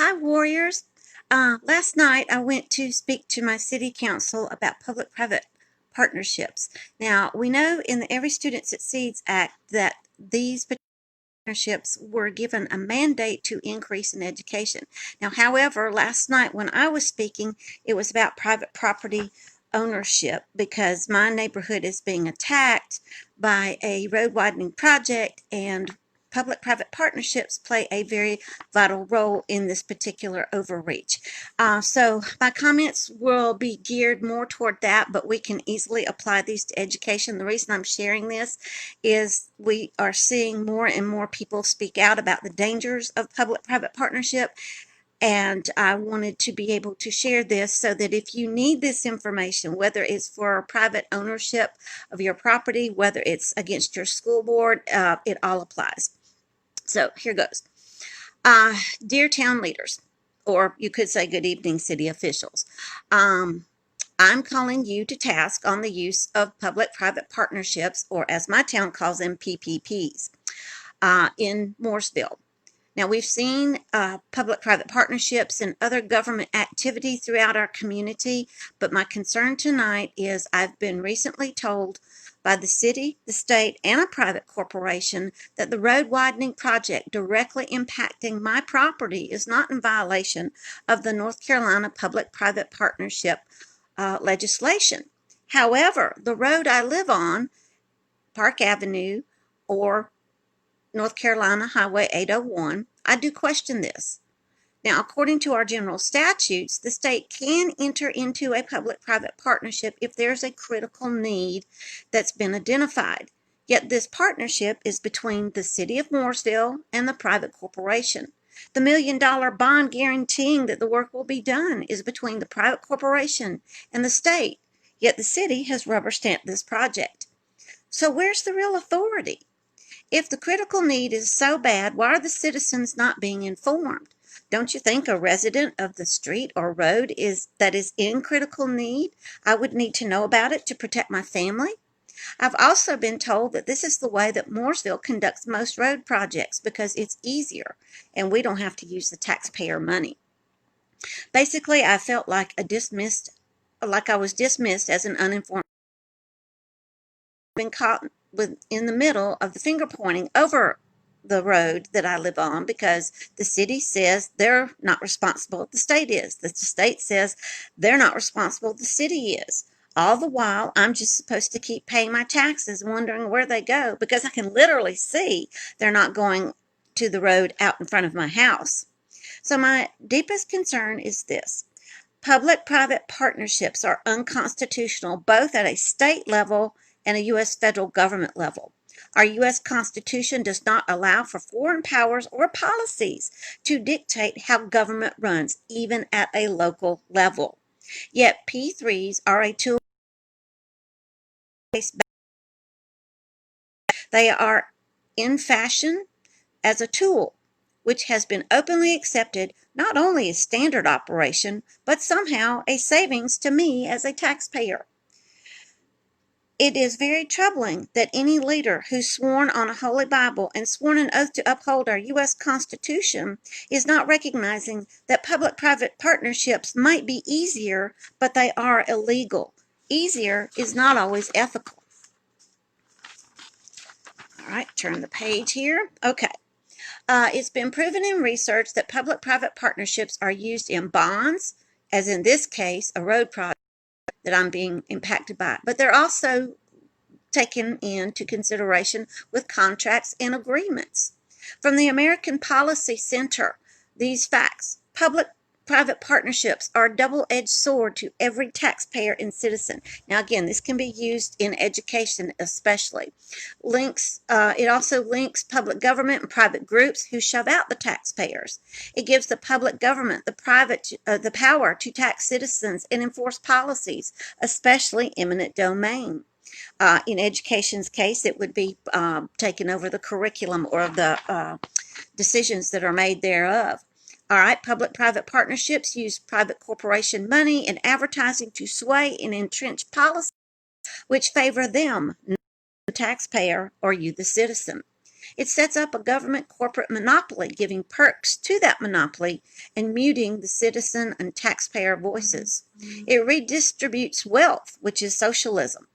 Hi, Warriors. Last night I went to speak to my city council about public-private partnerships. Now, we know in the Every Student Succeeds Act that these partnerships were given a mandate to increase in education. Now, however, last night when I was speaking, it was about private property ownership because my neighborhood is being attacked by a road widening project, and public-private partnerships play a very vital role in this particular overreach. So my comments will be geared more toward that, but we can easily apply these to education. The reason I'm sharing this is we are seeing more and more people speak out about the dangers of public-private partnership, and I wanted to be able to share this so that if you need this information, whether it's for private ownership of your property, whether it's against your school board, it all applies. So here goes. Dear town leaders, or you could say good evening, city officials. I'm calling you to task on the use of public-private partnerships, or as my town calls them, PPPs, in Mooresville. Now, we've seen public-private partnerships and other government activity throughout our community, but my concern tonight is I've been recently told by the city, the state, and a private corporation that the road widening project directly impacting my property is not in violation of the North Carolina public-private partnership legislation. However, the road I live on, Park Avenue, or North Carolina Highway 801, I do question this. Now, according to our general statutes, the state can enter into a public-private partnership if there's a critical need that's been identified. Yet this partnership is between the city of Mooresville and the private corporation. The $1 million bond guaranteeing that the work will be done is between the private corporation and the state, yet the city has rubber-stamped this project. So where's the real authority? If the critical need is so bad, why are the citizens not being informed? Don't you think a resident of the street or road that is in critical need, I would need to know about it to protect my family? I've also been told that this is the way that Mooresville conducts most road projects because it's easier and we don't have to use the taxpayer money. Basically, I felt like I was dismissed as an uninformed. Been caught in the middle of the finger pointing over the road that I live on because the city says they're not responsible, the state is. The state says they're not responsible, the city is. All the while, I'm just supposed to keep paying my taxes, wondering where they go because I can literally see they're not going to the road out in front of my house. So my deepest concern is this. Public-private partnerships are unconstitutional both at a state level and a U.S. federal government level. Our U.S. Constitution does not allow for foreign powers or policies to dictate how government runs, even at a local level. Yet P3s are a tool. They are in fashion as a tool, which has been openly accepted not only as standard operation, but somehow a savings to me as a taxpayer. It is very troubling that any leader who's sworn on a holy Bible and sworn an oath to uphold our U.S. Constitution is not recognizing that public-private partnerships might be easier, but they are illegal. Easier is not always ethical. All right, turn the page here. Okay. It's been proven in research that public-private partnerships are used in bonds, as in this case, a road project that I'm being impacted by, but they're also taken into consideration with contracts and agreements. From the American Policy Center, these facts: public-private partnerships are a double-edged sword to every taxpayer and citizen. Now, again, this can be used in education especially. It also links public government and private groups who shove out the taxpayers. It gives the public government the power to tax citizens and enforce policies, especially eminent domain. In education's case, it would be taking over the curriculum or the decisions that are made thereof. All right, public-private partnerships use private corporation money and advertising to sway and entrench policies which favor them, not the taxpayer or you, the citizen. It sets up a government corporate monopoly, giving perks to that monopoly and muting the citizen and taxpayer voices. It redistributes wealth, which is socialism.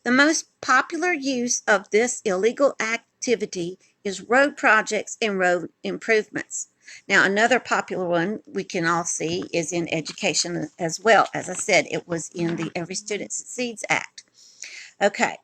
The most popular use of this illegal activity is road projects and road improvements. Now, another popular one we can all see is in education as well. As I said, it was in the Every Student Succeeds Act. Okay.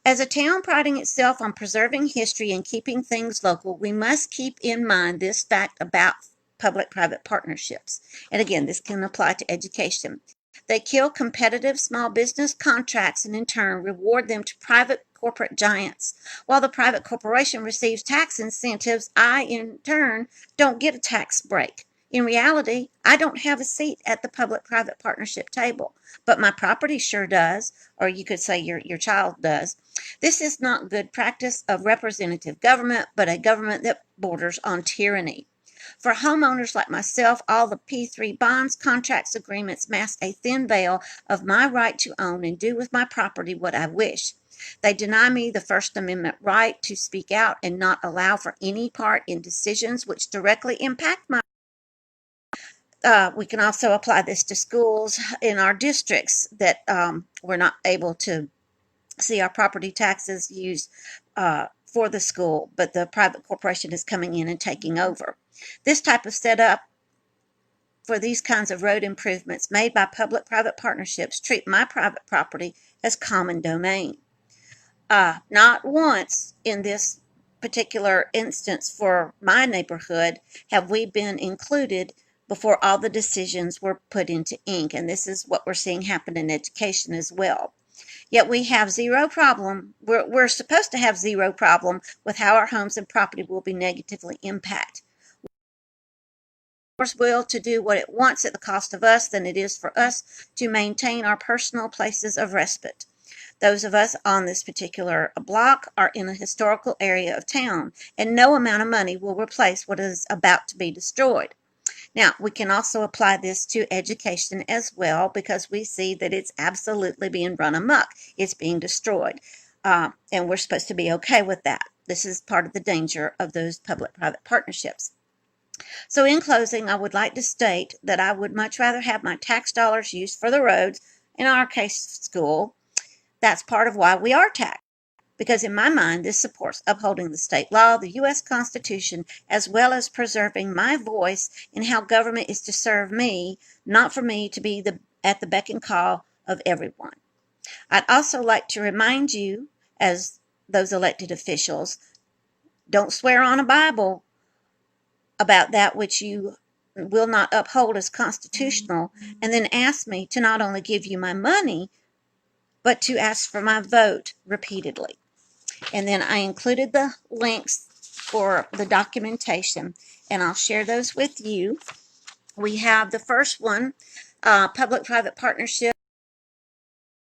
As a town priding itself on preserving history and keeping things local, we must keep in mind this fact about public-private partnerships. And again, this can apply to education. They kill competitive small business contracts and in turn reward them to private corporate giants. While the private corporation receives tax incentives, I in turn don't get a tax break. In reality, I don't have a seat at the public-private partnership table, but my property sure does, or you could say your child does. This is not good practice of representative government, but a government that borders on tyranny. For homeowners like myself, all the P3 bonds, contracts, agreements mask a thin veil of my right to own and do with my property what I wish. They deny me the First Amendment right to speak out and not allow for any part in decisions which directly impact my. We can also apply this to schools in our districts that we're not able to see our property taxes used for the school, but the private corporation is coming in and taking over. This type of setup for these kinds of road improvements made by public-private partnerships treat my private property as common domain. Not once in this particular instance for my neighborhood have we been included before all the decisions were put into ink, and this is what we're seeing happen in education as well. Yet we have zero problem. We're supposed to have zero problem with how our homes and property will be negatively impacted. More will to do what it wants at the cost of us than it is for us to maintain our personal places of respite. Those of us on this particular block are in a historical area of town, and no amount of money will replace what is about to be destroyed. Now, we can also apply this to education as well because we see that it's absolutely being run amok. It's being destroyed. And we're supposed to be okay with that. This is part of the danger of those public-private partnerships. So in closing, I would like to state that I would much rather have my tax dollars used for the roads, in our case, school. That's part of why we are taxed. Because in my mind, this supports upholding the state law, the U.S. Constitution, as well as preserving my voice in how government is to serve me, not for me to be at the beck and call of everyone. I'd also like to remind you, as those elected officials, don't swear on a Bible about that which you will not uphold as constitutional, and then ask me to not only give you my money, but to ask for my vote repeatedly. And then I included the links for the documentation, and I'll share those with you. We have the first one, public-private partnership,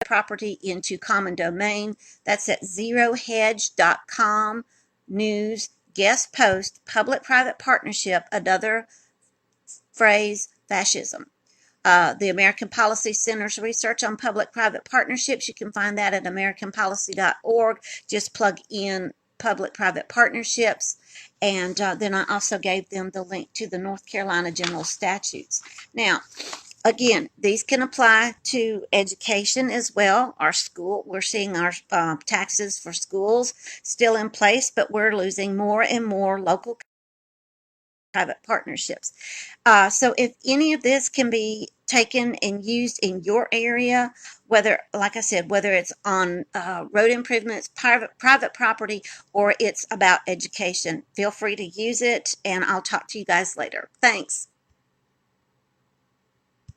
property into common domain. That's at zerohedge.com, news, guest post, public-private partnership, another phrase, fascism. The American Policy Center's research on public-private partnerships, you can find that at americanpolicy.org. Just plug in public-private partnerships. And then I also gave them the link to the North Carolina General Statutes. Now, again, these can apply to education as well. Our school, we're seeing our taxes for schools still in place, but we're losing more and more local private partnerships. So if any of this can be taken and used in your area, whether, like I said, whether it's on road improvements, private property, or it's about education, feel free to use it, and I'll talk to you guys later. Thanks.